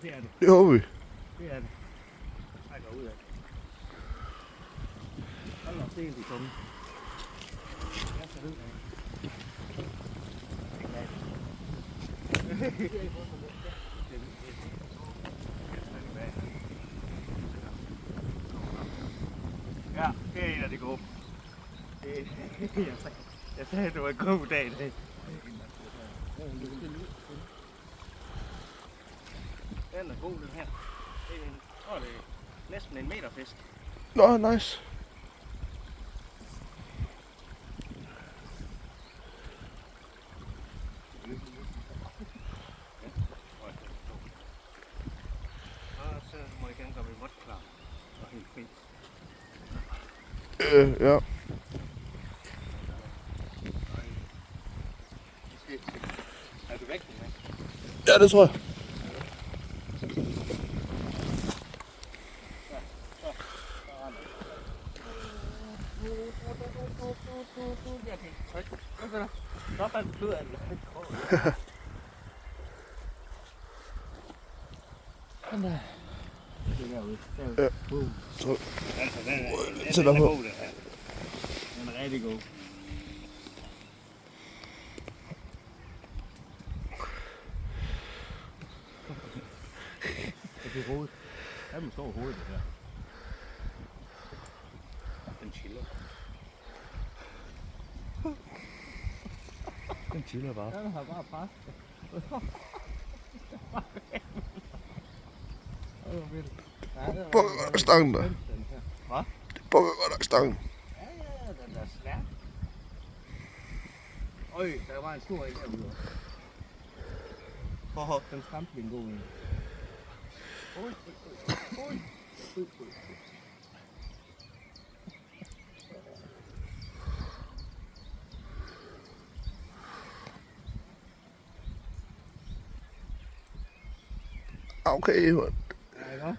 Det er det. Det håber vi. Det er det. Jeg går ud af. Hold op, det er en tunge. Jeg skal ud af. Ja, det er en af de gode. Jeg sagde, at det var en god dag i dag. Den er god, den her. Det er en, jeg tror, det er næsten en meter fisk. Nå, nice. Og så må jeg gerne gøre mig vådt klar og helt fri. Ja. Er du væk med? Ja, det tror jeg. Jeg kan ikke trykke. Hvad så der? Nå, fandt du ud af det. Sådan der. Det er derude. Ja. Boom. Så. Altså, den Sæt dig er på. god, den her. Den er rigtig god. Det er hovedet. Der er den store hoved, det her. Den chiller. Den chiller bare. Den har bare presset. Pokker godt nok stangen der. Hvad? Det pokker godt nok stangen. Ja, den er stærk. Øj, der var en stor en derude. Den skræmte min god en. Oj. Okay, mand. Ja, ikke også?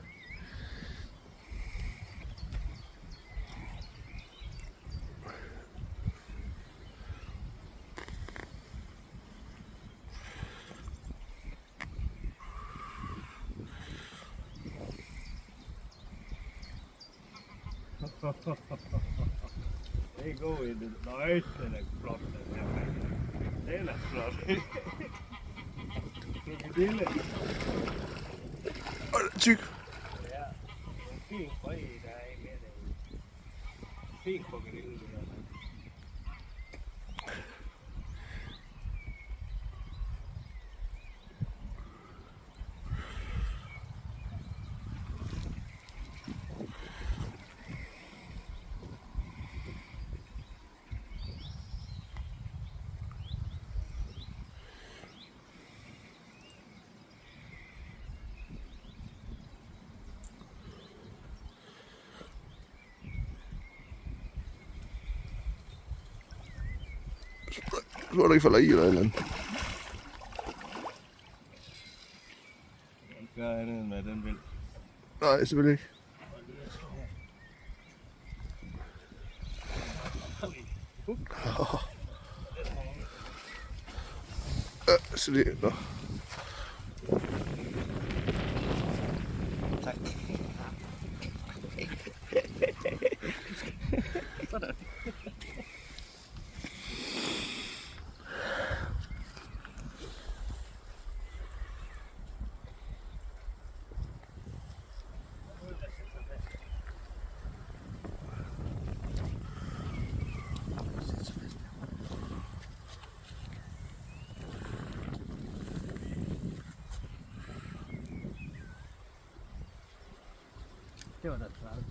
Det er god i det. Nøj, den er flot, den her. Den er flot. Krokodille. Og den er tyk. Ja, en fin frø, der er med derude. En fin krokodille, det der. Så du ikke falder i eller et eller andet. Den gør andet end hvad den vil. Nej, selvfølgelig ikke. Ja, så det nå. Tak. Sådan. Det var da træt.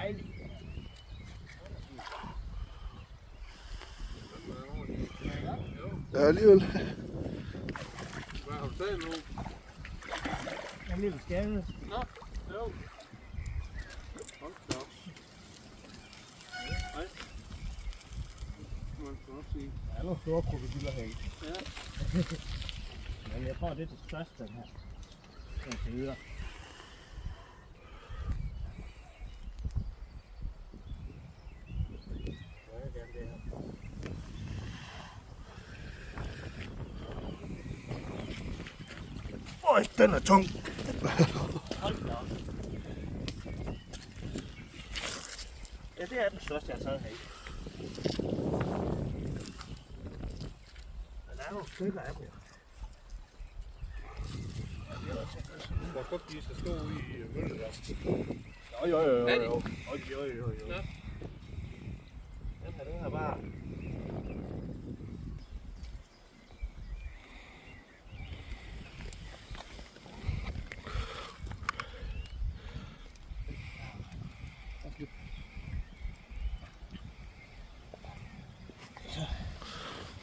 dejligt. Ja, alligevel. Hvad har du taget nu? Jeg bliver beskævet. Nå, jo. Hold da op. Nej. Man kan også sige. Der er nogle store krokodiller her i. Ja. Men jeg tror, det er det største, den her. Den ser videre. Øj, den er tung. Hold da op. Ja, det er den største, jeg har taget her i. Men der er nogle stykker af dem. Hvorfor de så stå i møllet der? Jo. Er de? Jo. Ja. Den her bare...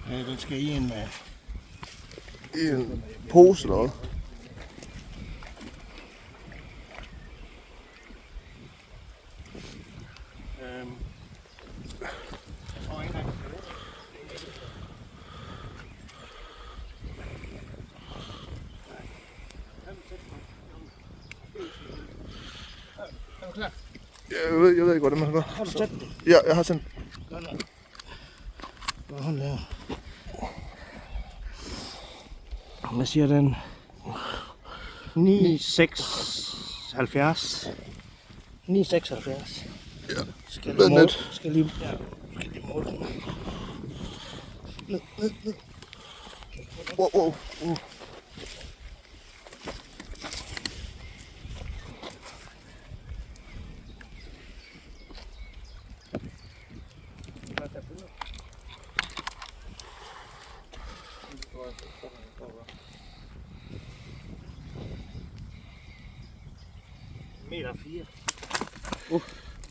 Ja, den skal i en... I en pose eller hvad? Jeg tror ikke engang, er du klar? Jeg ved ikke, hvordan man gør. Har du tændt det? Ja, jeg har sendt. Godt nok. Hvad hun laver? Hvad siger den? 9,76. 9,76. Ja. Skal Vent lige lidt. Skal lige måle den. Ned. Wow. Meter 4.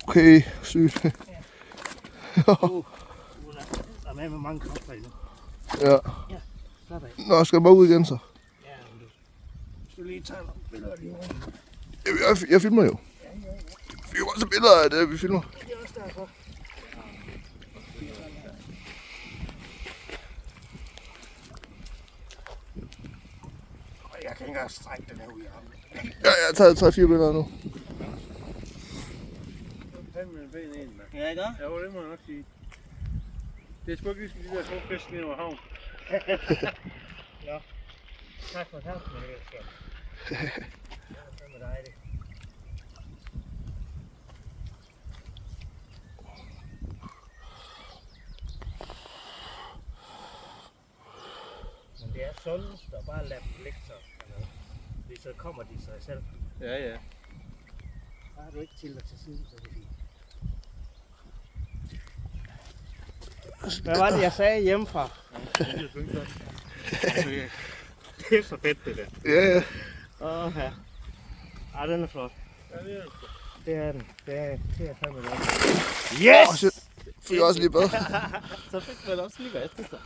Okay, sygt. Der er med mange kræfter endnu. Ja. Slap af. Nå, skal jeg bare ud igen så? Ja, men du skal lige tage nogle billeder lige over. Jeg filmer jo. Vi får også billeder af det, vi filmer. Det er også derfor. Jeg kan ikke engang strække den her ud i armen. Ja, jeg har taget 3-4 billeder nu. Fandme en pæn en, mand. Ja, ikke? Ja, det må jeg nok sige. Det er sgu ikke ligesom de der små fisk nede over havn. Ja. Tak for kampen, men det er skønt. Det er fandme dejligt. Men det er sundest at bare lade dem ligge så. Fordi så kommer de sig selv. Ja. Så har du ikke til dig til siden, så er det fint. Hvad var det, jeg sagde hjemmefra? Det er så fedt, det der. Ja. Åh, ja. Ej, den er flot. Ja, det er det. Det er den. Det er fandme godt. Shit. Fik jeg også lige bedre. Så fik man også lige været efter sig.